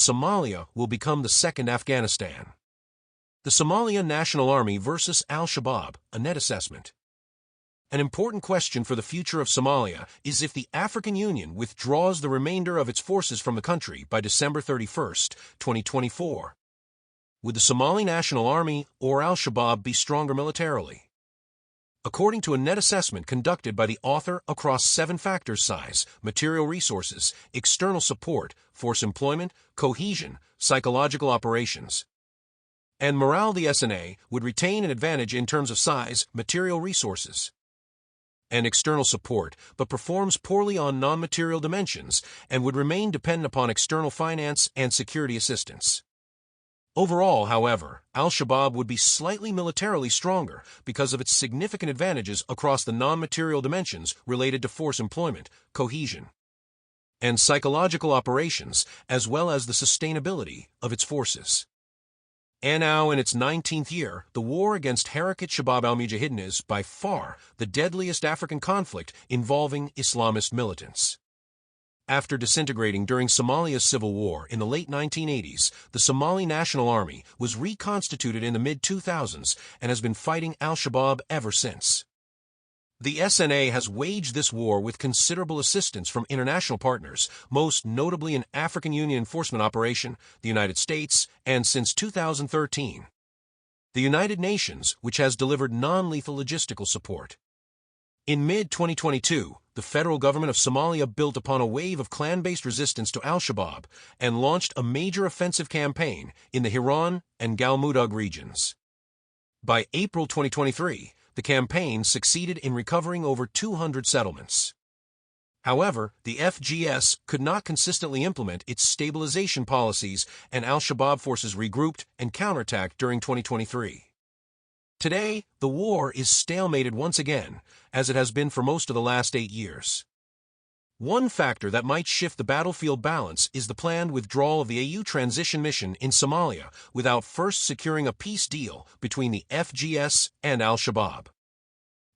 Somalia will become the second Afghanistan. The Somalia National Army versus Al-Shabaab, a net assessment. An important question for the future of Somalia is if the African Union withdraws the remainder of its forces from the country by December 31, 2024. Would the Somali National Army or Al-Shabaab be stronger militarily? According to a net assessment conducted by the author across 7 factors: size, material resources, external support, force employment, cohesion, psychological operations, and morale, the SNA would retain an advantage in terms of size, material resources, and external support, but performs poorly on non-material dimensions and would remain dependent upon external finance and security assistance. Overall, however, Al-Shabaab would be slightly militarily stronger because of its significant advantages across the non-material dimensions related to force employment, cohesion, and psychological operations, as well as the sustainability of its forces. And now, in its 19th year, the war against Harakat Shabab al-Mujahideen is, by far, the deadliest African conflict involving Islamist militants. After disintegrating during Somalia's civil war in the late 1980s, the Somali National Army was reconstituted in the mid-2000s and has been fighting Al-Shabaab ever since. The SNA has waged this war with considerable assistance from international partners, most notably an African Union enforcement operation, the United States, and since 2013, the United Nations, which has delivered non-lethal logistical support. In mid-2022, the federal government of Somalia built upon a wave of clan-based resistance to Al-Shabaab and launched a major offensive campaign in the Hiran and Galmudug regions. By April 2023, the campaign succeeded in recovering over 200 settlements. However, the FGS could not consistently implement its stabilization policies, and Al-Shabaab forces regrouped and counterattacked during 2023. Today, the war is stalemated once again, as it has been for most of the last 8 years. One factor that might shift the battlefield balance is the planned withdrawal of the AU transition mission in Somalia without first securing a peace deal between the FGS and Al-Shabaab.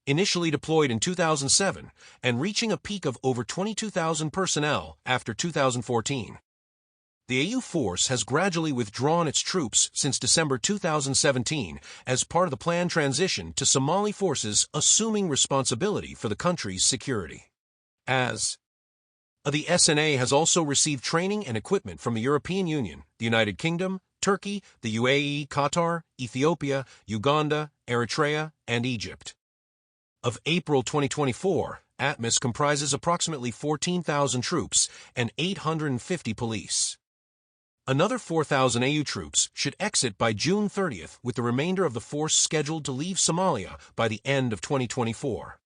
Initially deployed in 2007 and reaching a peak of over 22,000 personnel after 2014. The AU force has gradually withdrawn its troops since December 2017 as part of the planned transition to Somali forces assuming responsibility for the country's security. The SNA has also received training and equipment from the European Union, the United Kingdom, Turkey, the UAE, Qatar, Ethiopia, Uganda, Eritrea, and Egypt. Of April 2024, ATMIS comprises approximately 14,000 troops and 850 police. Another 4,000 AU troops should exit by June 30th, with the remainder of the force scheduled to leave Somalia by the end of 2024.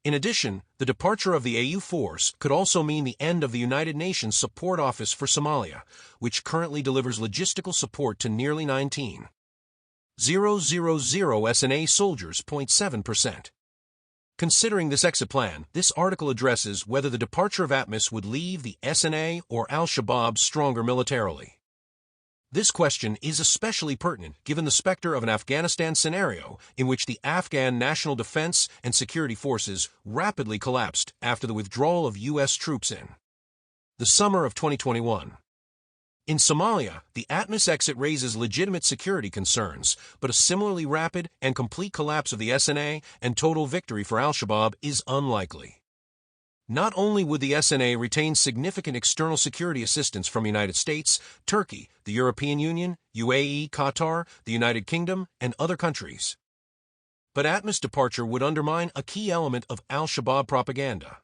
In addition, the departure of the AU force could also mean the end of the United Nations Support Office for Somalia, which currently delivers logistical support to nearly 19,000 SNA soldiers, 0.7%. Considering this exit plan, this article addresses whether the departure of ATMIS would leave the SNA or Al-Shabaab stronger militarily. This question is especially pertinent given the specter of an Afghanistan scenario in which the Afghan National Defense and Security Forces rapidly collapsed after the withdrawal of U.S. troops in the summer of 2021. In Somalia, the ATMIS exit raises legitimate security concerns, but a similarly rapid and complete collapse of the SNA and total victory for Al-Shabaab is unlikely. Not only would the SNA retain significant external security assistance from the United States, Turkey, the European Union, UAE, Qatar, the United Kingdom, and other countries, but ATMIS departure would undermine a key element of Al-Shabaab propaganda.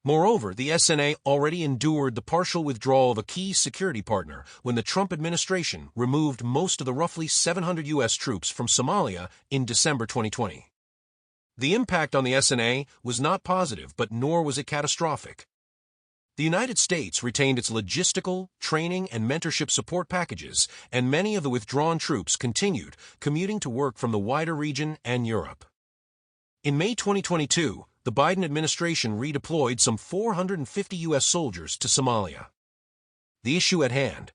Moreover, the SNA already endured the partial withdrawal of a key security partner when the Trump administration removed most of the roughly 700 U.S. troops from Somalia in December 2020. The impact on the SNA was not positive, but nor was it catastrophic. The United States retained its logistical, training, and mentorship support packages, and many of the withdrawn troops continued commuting to work from the wider region and Europe. In May 2022, the Biden administration redeployed some 450 U.S. soldiers to Somalia. The issue at hand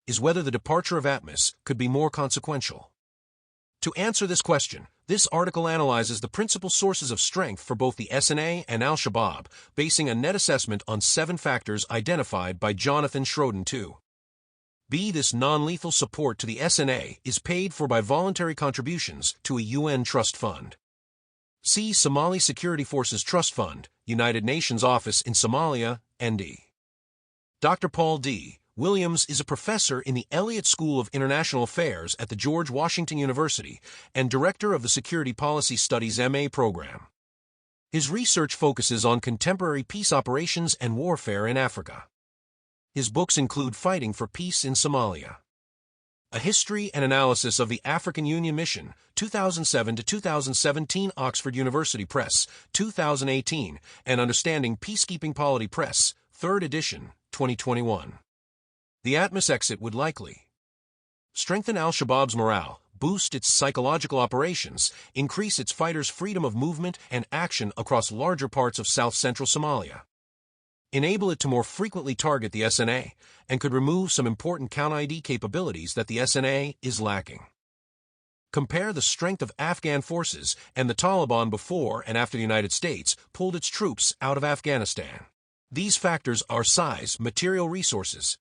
is whether the departure of ATMIS could be more consequential. To answer this question, this article analyzes the principal sources of strength for both the SNA and Al-Shabaab, basing a net assessment on 7 factors identified by Jonathan Schroden II. B. This non-lethal support to the SNA is paid for by voluntary contributions to a UN trust fund. C. Somali Security Forces Trust Fund, United Nations Office in Somalia, ND. Dr. Paul D. Williams is a professor in the Elliott School of International Affairs at the George Washington University and director of the Security Policy Studies MA program. His research focuses on contemporary peace operations and warfare in Africa. His books include Fighting for Peace in Somalia, A History and Analysis of the African Union Mission, 2007 to 2017, Oxford University Press, 2018, and Understanding Peacekeeping Polity Press, 3rd edition, 2021. The ATMOS exit would likely strengthen al-Shabaab's morale, boost its psychological operations, increase its fighters' freedom of movement and action across larger parts of south-central Somalia, enable it to more frequently target the SNA, and could remove some important counter-ID capabilities that the SNA is lacking. Compare the strength of Afghan forces and the Taliban before and after the United States pulled its troops out of Afghanistan. These factors are size, material resources,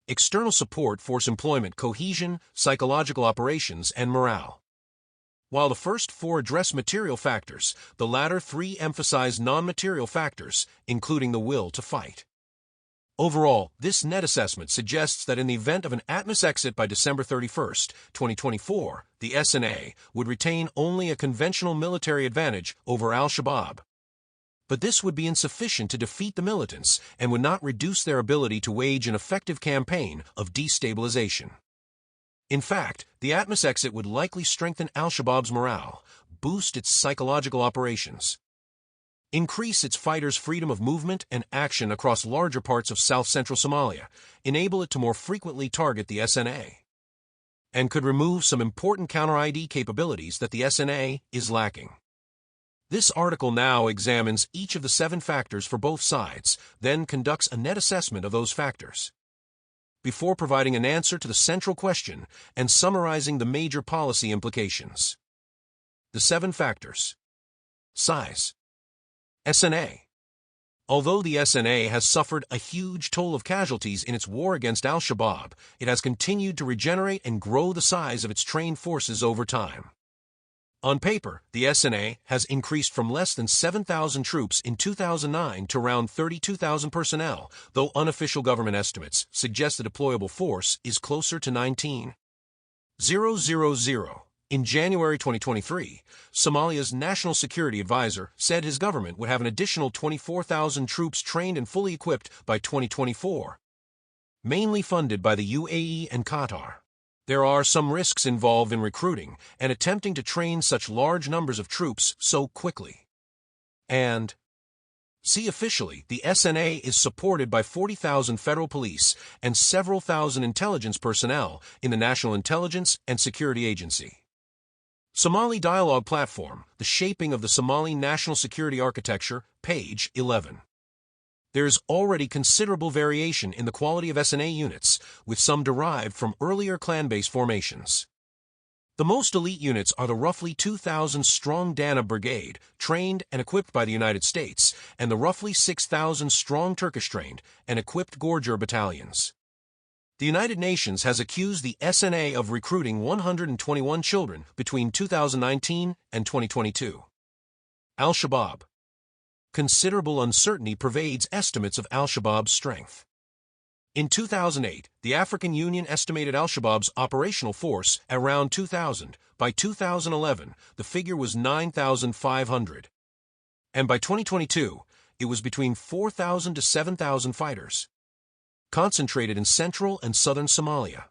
external support, force employment, cohesion, psychological operations, and morale. While the first four address material factors, the latter three emphasize non-material factors, including the will to fight. Overall, this net assessment suggests that in the event of an ATMOS exit by December 31, 2024, the SNA would retain only a conventional military advantage over al-Shabaab. But this would be insufficient to defeat the militants and would not reduce their ability to wage an effective campaign of destabilization. In fact, the ATMOS exit would likely strengthen al-Shabaab's morale, boost its psychological operations, increase its fighters' freedom of movement and action across larger parts of south-central Somalia, enable it to more frequently target the SNA, and could remove some important counter-ID capabilities that the SNA is lacking. This article now examines each of the 7 factors for both sides, then conducts a net assessment of those factors, before providing an answer to the central question and summarizing the major policy implications. The 7 factors. Size. SNA. Although the SNA has suffered a huge toll of casualties in its war against al-Shabaab, it has continued to regenerate and grow the size of its trained forces over time. On paper, the SNA has increased from less than 7,000 troops in 2009 to around 32,000 personnel, though unofficial government estimates suggest the deployable force is closer to 19,000. In January 2023, Somalia's National Security Advisor said his government would have an additional 24,000 troops trained and fully equipped by 2024, mainly funded by the UAE and Qatar. There are some risks involved in recruiting and attempting to train such large numbers of troops so quickly. And see, officially, the SNA is supported by 40,000 federal police and several thousand intelligence personnel in the National Intelligence and Security Agency. Somali Dialogue Platform, The Shaping of the Somali National Security Architecture, page 11. There is already considerable variation in the quality of SNA units, with some derived from earlier clan-based formations. The most elite units are the roughly 2,000-strong Danab Brigade, trained and equipped by the United States, and the roughly 6,000-strong Turkish-trained and equipped Gorger battalions. The United Nations has accused the SNA of recruiting 121 children between 2019 and 2022. Al-Shabaab. Considerable uncertainty pervades estimates of al-Shabaab's strength. In 2008, the African Union estimated al-Shabaab's operational force at around 2,000. By 2011, the figure was 9,500. And by 2022, it was between 4,000 to 7,000 fighters, concentrated in central and southern Somalia.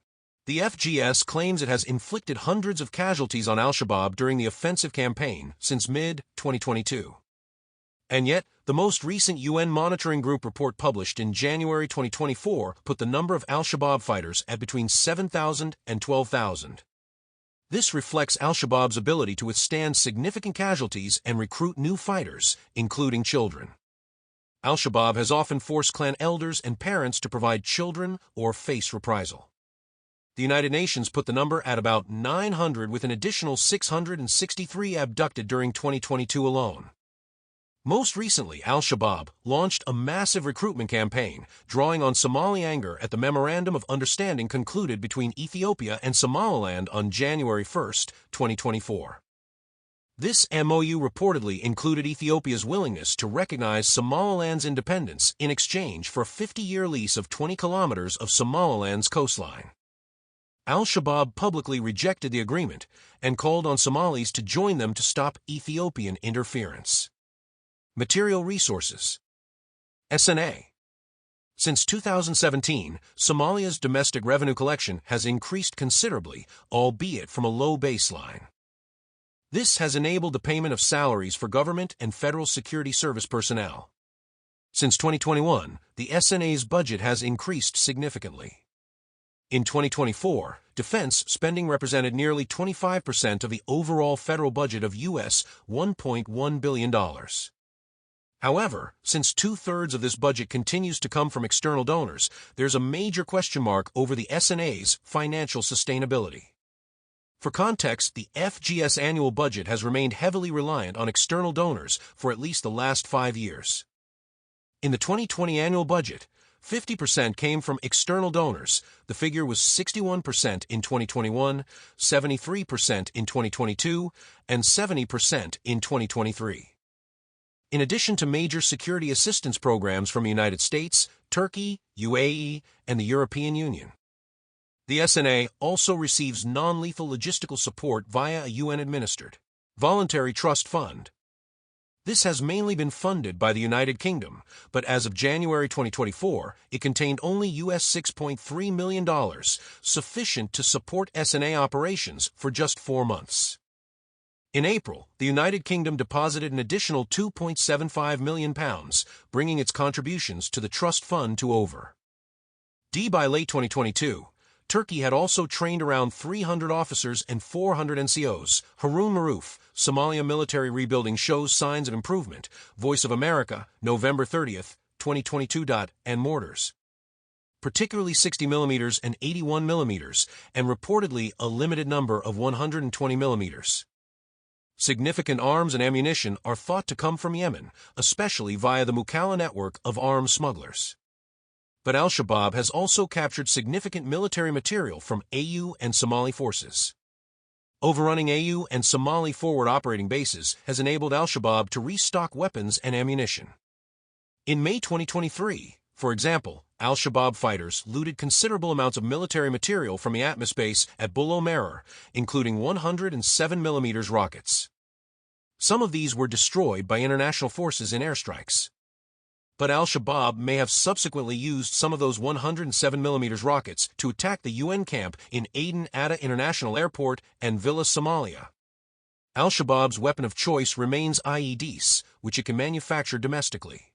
The FGS claims it has inflicted hundreds of casualties on al-Shabaab during the offensive campaign since mid-2022. And yet, the most recent UN Monitoring Group report published in January 2024 put the number of al-Shabaab fighters at between 7,000 and 12,000. This reflects al-Shabaab's ability to withstand significant casualties and recruit new fighters, including children. Al-Shabaab has often forced clan elders and parents to provide children or face reprisal. The United Nations put the number at about 900, with an additional 663 abducted during 2022 alone. Most recently, Al-Shabaab launched a massive recruitment campaign, drawing on Somali anger at the Memorandum of Understanding concluded between Ethiopia and Somaliland on January 1, 2024. This MOU reportedly included Ethiopia's willingness to recognize Somaliland's independence in exchange for a 50-year lease of 20 kilometers of Somaliland's coastline. Al-Shabaab publicly rejected the agreement and called on Somalis to join them to stop Ethiopian interference. Material Resources SNA. Since 2017, Somalia's domestic revenue collection has increased considerably, albeit from a low baseline. This has enabled the payment of salaries for government and federal security service personnel. Since 2021, the SNA's budget has increased significantly. In 2024, defense spending represented nearly 25% of the overall federal budget of U.S. $1.1 billion. However, since two-thirds of this budget continues to come from external donors, there's a major question mark over the SNA's financial sustainability. For context, the FGS annual budget has remained heavily reliant on external donors for at least the last 5 years. In the 2020 annual budget, 50% came from external donors. The figure was 61% in 2021, 73% in 2022, and 70% in 2023. In addition to major security assistance programs from the United States, Turkey, UAE, and the European Union, the SNA also receives non-lethal logistical support via a UN-administered voluntary trust fund. This has mainly been funded by the United Kingdom, but as of January 2024, it contained only US $6.3 million, sufficient to support SNA operations for just 4 months. In April, the United Kingdom deposited an additional £2.75 million, bringing its contributions to the trust fund to over D. By late 2022, Turkey had also trained around 300 officers and 400 NCOs. Harun Maruf, Somalia military rebuilding shows signs of improvement. Voice of America, November 30, 2022. And mortars, particularly 60 mm and 81 mm, and reportedly a limited number of 120 mm. Significant arms and ammunition are thought to come from Yemen, especially via the Mukalla network of arms smugglers. But Al-Shabaab has also captured significant military material from AU and Somali forces. Overrunning AU and Somali forward operating bases has enabled Al-Shabaab to restock weapons and ammunition. In May 2023, for example, Al-Shabaab fighters looted considerable amounts of military material from the Atmis base at Bulo Merer, including 107 mm rockets. Some of these were destroyed by international forces in airstrikes. But Al-Shabaab may have subsequently used some of those 107 mm rockets to attack the UN camp in Aden Atta International Airport and Villa, Somalia. Al-Shabaab's weapon of choice remains IEDs, which it can manufacture domestically.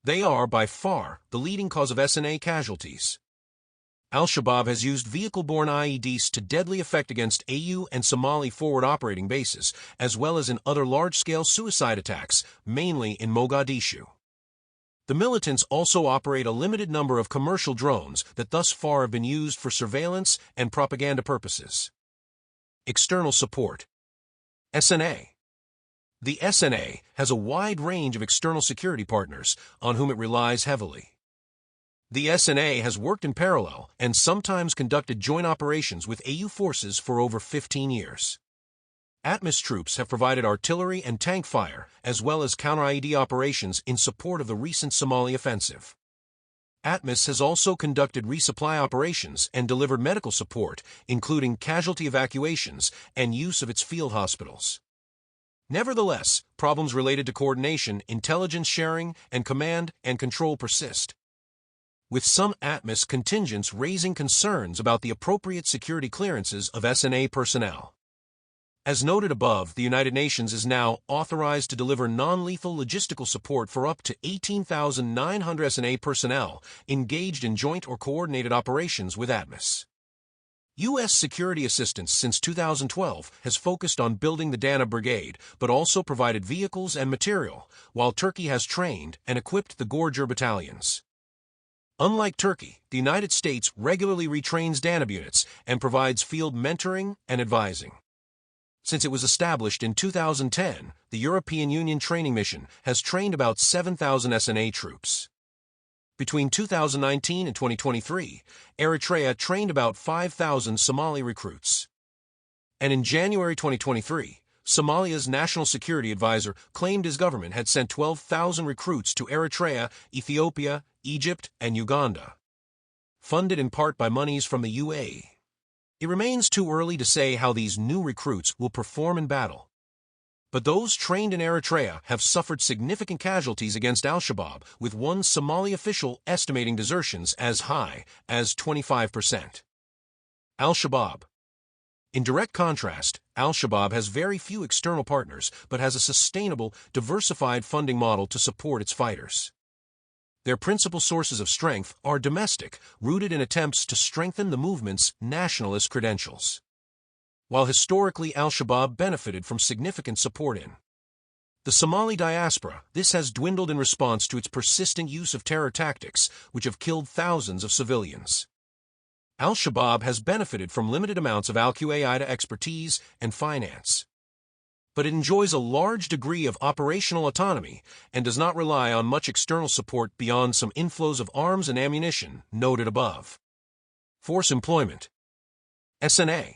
They are, by far, the leading cause of SNA casualties. Al-Shabaab has used vehicle-borne IEDs to deadly effect against AU and Somali forward operating bases, as well as in other large-scale suicide attacks, mainly in Mogadishu. The militants also operate a limited number of commercial drones that thus far have been used for surveillance and propaganda purposes. External support. SNA. The SNA has a wide range of external security partners on whom it relies heavily. The SNA has worked in parallel and sometimes conducted joint operations with AU forces for over 15 years. Atmis troops have provided artillery and tank fire, as well as counter-IED operations in support of the recent Somali offensive. Atmis has also conducted resupply operations and delivered medical support, including casualty evacuations and use of its field hospitals. Nevertheless, problems related to coordination, intelligence sharing, and command and control persist, with some Atmis contingents raising concerns about the appropriate security clearances of SNA personnel. As noted above, the United Nations is now authorized to deliver non-lethal logistical support for up to 18,900 SNA personnel engaged in joint or coordinated operations with Atmis. U.S. security assistance since 2012 has focused on building the Dana Brigade, but also provided vehicles and material, while Turkey has trained and equipped the Gorger battalions. Unlike Turkey, the United States regularly retrains Danab units and provides field mentoring and advising. Since it was established in 2010, the European Union Training Mission has trained about 7,000 SNA troops. Between 2019 and 2023, Eritrea trained about 5,000 Somali recruits. And in January 2023, Somalia's National Security Advisor claimed his government had sent 12,000 recruits to Eritrea, Ethiopia, Egypt, and Uganda, funded in part by monies from the UAE. It remains too early to say how these new recruits will perform in battle. But those trained in Eritrea have suffered significant casualties against al-Shabaab, with one Somali official estimating desertions as high as 25%. Al-Shabaab. In direct contrast, al-Shabaab has very few external partners, but has a sustainable, diversified funding model to support its fighters. Their principal sources of strength are domestic, rooted in attempts to strengthen the movement's nationalist credentials. While historically al-Shabaab benefited from significant support in the Somali diaspora, this has dwindled in response to its persistent use of terror tactics, which have killed thousands of civilians. Al-Shabaab has benefited from limited amounts of al-Qaeda expertise and finance, but it enjoys a large degree of operational autonomy and does not rely on much external support beyond some inflows of arms and ammunition noted above. Force employment. SNA.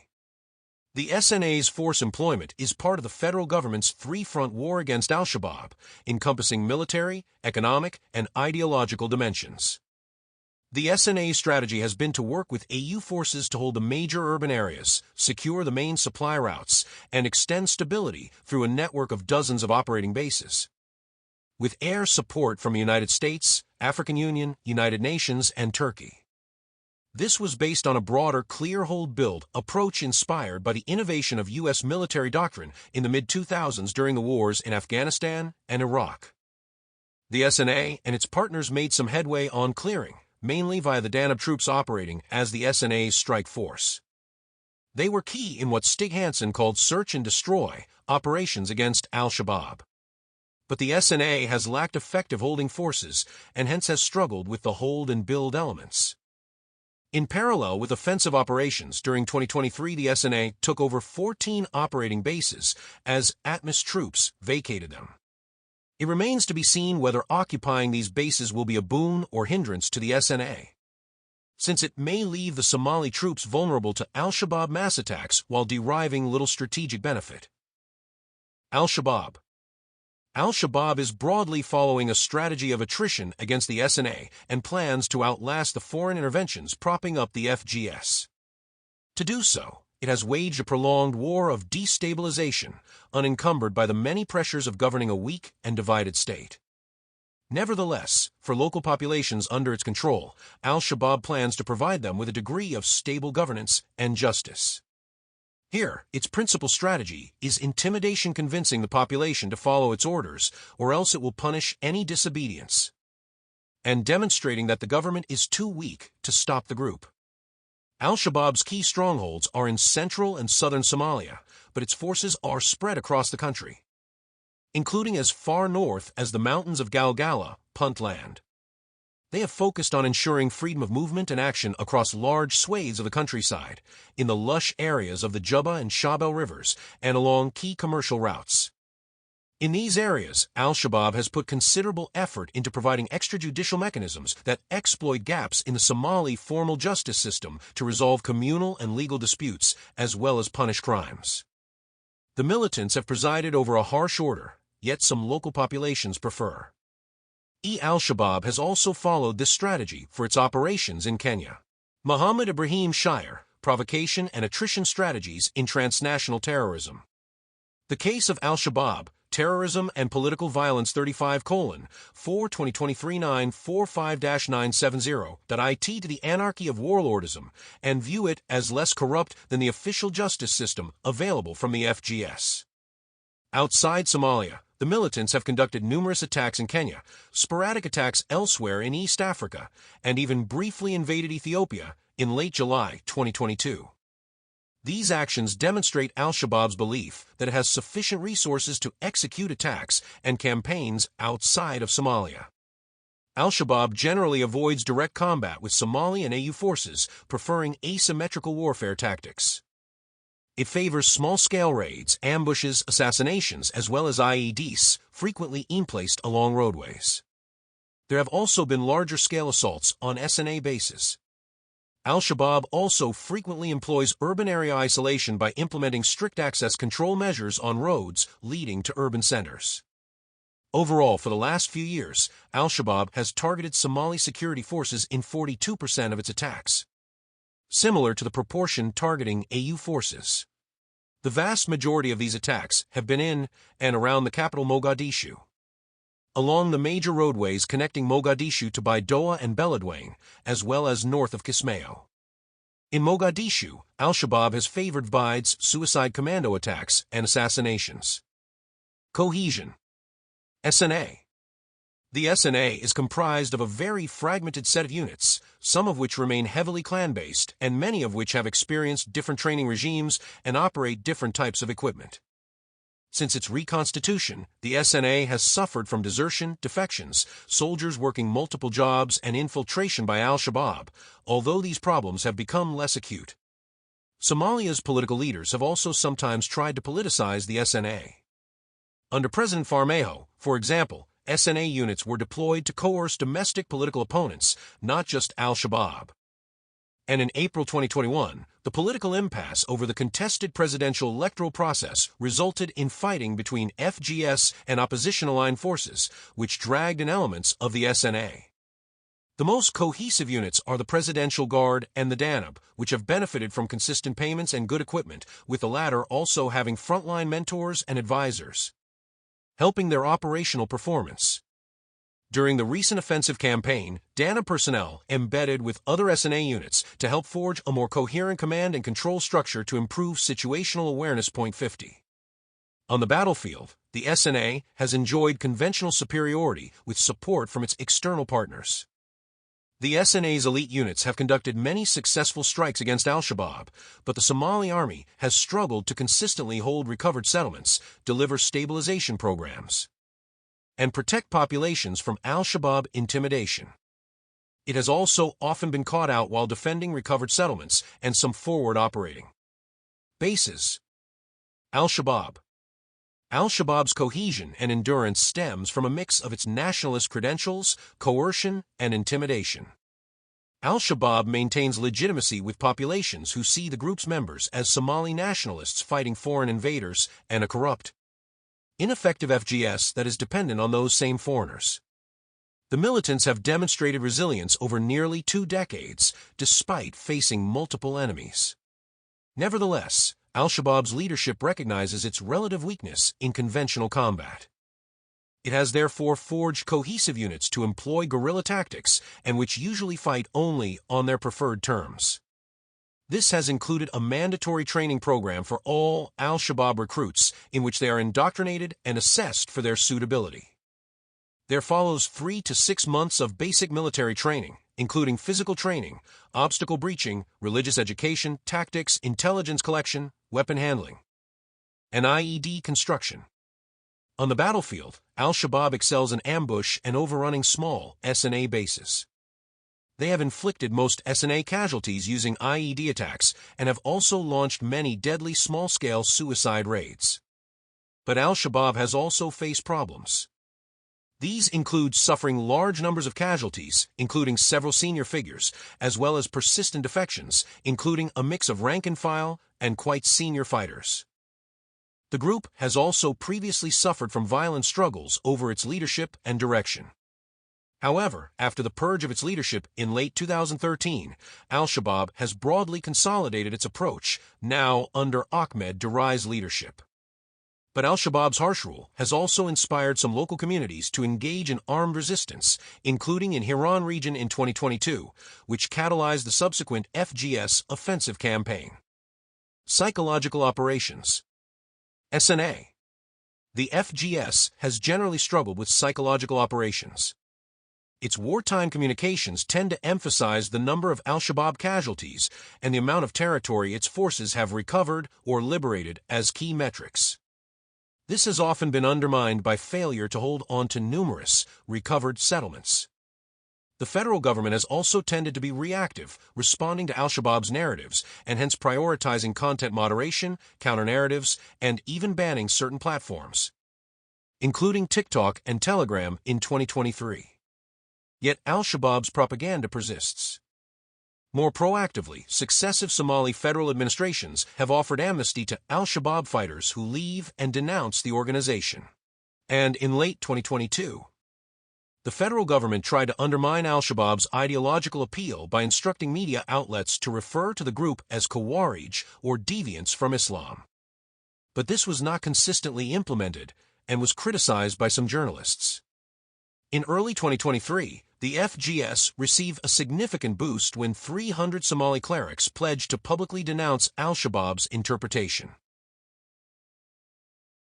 The SNA's force employment is part of the federal government's three-front war against al-Shabaab, encompassing military, economic, and ideological dimensions. The SNA's strategy has been to work with AU forces to hold the major urban areas, secure the main supply routes, and extend stability through a network of dozens of operating bases. With air support from the United States, African Union, United Nations, and Turkey. This was based on a broader clear-hold-build approach inspired by the innovation of U.S. military doctrine in the mid-2000s during the wars in Afghanistan and Iraq. The SNA and its partners made some headway on clearing, mainly via the Danube troops operating as the SNA's strike force. They were key in what Stig Hansen called search and destroy operations against al-Shabaab. But the SNA has lacked effective holding forces and hence has struggled with the hold and build elements. In parallel with offensive operations, during 2023 the SNA took over 14 operating bases as ATMIS troops vacated them. It remains to be seen whether occupying these bases will be a boon or hindrance to the SNA, since it may leave the Somali troops vulnerable to al-Shabaab mass attacks while deriving little strategic benefit. Al-Shabaab. Al-Shabaab is broadly following a strategy of attrition against the SNA and plans to outlast the foreign interventions propping up the FGS. To do so, it has waged a prolonged war of destabilization, unencumbered by the many pressures of governing a weak and divided state. Nevertheless, for local populations under its control, al-Shabaab plans to provide them with a degree of stable governance and justice. Here, its principal strategy is intimidation, convincing the population to follow its orders, or else it will punish any disobedience, and demonstrating that the government is too weak to stop the group. Al-Shabaab's key strongholds are in central and southern Somalia, but its forces are spread across the country, including as far north as the mountains of Galgala, Puntland. They have focused on ensuring freedom of movement and action across large swathes of the countryside, in the lush areas of the Juba and Shabelle rivers, and along key commercial routes. In these areas, al-Shabaab has put considerable effort into providing extrajudicial mechanisms that exploit gaps in the Somali formal justice system to resolve communal and legal disputes, as well as punish crimes. The militants have presided over a harsh order, yet some local populations prefer. Al-Shabaab has also followed this strategy for its operations in Kenya. Mohammed Ibrahim Shire, Provocation and Attrition Strategies in Transnational Terrorism. The Case of Al-Shabaab, Terrorism and Political Violence 35:4-2023-945-970.it to the Anarchy of Warlordism, and view it as less corrupt than the official justice system available from the FGS. Outside Somalia, the militants have conducted numerous attacks in Kenya, sporadic attacks elsewhere in East Africa, and even briefly invaded Ethiopia in late July 2022. These actions demonstrate al-Shabaab's belief that it has sufficient resources to execute attacks and campaigns outside of Somalia. Al-Shabaab generally avoids direct combat with Somali and AU forces, preferring asymmetrical warfare tactics. It favors small-scale raids, ambushes, assassinations, as well as IEDs, frequently emplaced along roadways. There have also been larger-scale assaults on SNA bases. Al-Shabaab also frequently employs urban area isolation by implementing strict access control measures on roads leading to urban centers. Overall, for the last few years, Al-Shabaab has targeted Somali security forces in 42% of its attacks, similar to the proportion targeting AU forces. The vast majority of these attacks have been in and around the capital Mogadishu, along the major roadways connecting Mogadishu to Baidoa and Beledweyne, as well as north of Kismayo. In Mogadishu, Al-Shabaab has favored Bide's suicide commando attacks and assassinations. Cohesion. SNA. The SNA is comprised of a very fragmented set of units, some of which remain heavily clan-based and many of which have experienced different training regimes and operate different types of equipment. Since its reconstitution, the SNA has suffered from desertion, defections, soldiers working multiple jobs, and infiltration by Al-Shabaab, although these problems have become less acute. Somalia's political leaders have also sometimes tried to politicize the SNA. Under President Farmajo, for example, SNA units were deployed to coerce domestic political opponents, not just Al-Shabaab. And in April 2021, the political impasse over the contested presidential electoral process resulted in fighting between FGS and opposition-aligned forces, which dragged in elements of the SNA. The most cohesive units are the Presidential Guard and the Danube, which have benefited from consistent payments and good equipment, with the latter also having frontline mentors and advisors, helping their operational performance. During the recent offensive campaign, Danube personnel embedded with other SNA units to help forge a more coherent command and control structure to improve situational awareness. 50. On the battlefield, the SNA has enjoyed conventional superiority with support from its external partners. The SNA's elite units have conducted many successful strikes against Al-Shabaab, but the Somali army has struggled to consistently hold recovered settlements, deliver stabilization programs, and protect populations from Al-Shabaab intimidation. It has also often been caught out while defending recovered settlements and some forward operating bases. Al-Shabaab. Al-Shabaab's cohesion and endurance stems from a mix of its nationalist credentials, coercion, and intimidation. Al-Shabaab maintains legitimacy with populations who see the group's members as Somali nationalists fighting foreign invaders and a corrupt, ineffective FGS that is dependent on those same foreigners. The militants have demonstrated resilience over nearly 2 decades, despite facing multiple enemies. Nevertheless, Al-Shabaab's leadership recognizes its relative weakness in conventional combat. It has therefore forged cohesive units to employ guerrilla tactics and which usually fight only on their preferred terms. This has included a mandatory training program for all Al-Shabaab recruits in which they are indoctrinated and assessed for their suitability. There follows 3 to 6 months of basic military training, including physical training, obstacle breaching, religious education, tactics, intelligence collection, weapon handling, and IED construction. On the battlefield, Al-Shabaab excels in ambush and overrunning small SNA bases. They have inflicted most SNA casualties using IED attacks and have also launched many deadly small-scale suicide raids. But Al-Shabaab has also faced problems. These include suffering large numbers of casualties, including several senior figures, as well as persistent defections, including a mix of rank-and-file and quite senior fighters. The group has also previously suffered from violent struggles over its leadership and direction. However, after the purge of its leadership in late 2013, Al-Shabaab has broadly consolidated its approach, now under Ahmed Darai's leadership. But Al-Shabaab's harsh rule has also inspired some local communities to engage in armed resistance, including in Hiran region in 2022, which catalyzed the subsequent FGS offensive campaign. Psychological operations. SNA. The FGS has generally struggled with psychological operations. Its wartime communications tend to emphasize the number of Al-Shabaab casualties and the amount of territory its forces have recovered or liberated as key metrics. This has often been undermined by failure to hold on to numerous recovered settlements. The federal government has also tended to be reactive, responding to al-Shabaab's narratives, and hence prioritizing content moderation, counter-narratives, and even banning certain platforms, including TikTok and Telegram in 2023. Yet al-Shabaab's propaganda persists. More proactively, successive Somali federal administrations have offered amnesty to al-Shabaab fighters who leave and denounce the organization. And in late 2022, the federal government tried to undermine al-Shabaab's ideological appeal by instructing media outlets to refer to the group as Khawarij or deviants from Islam. But this was not consistently implemented and was criticized by some journalists. In early 2023, the FGS received a significant boost when 300 Somali clerics pledged to publicly denounce al-Shabaab's interpretation.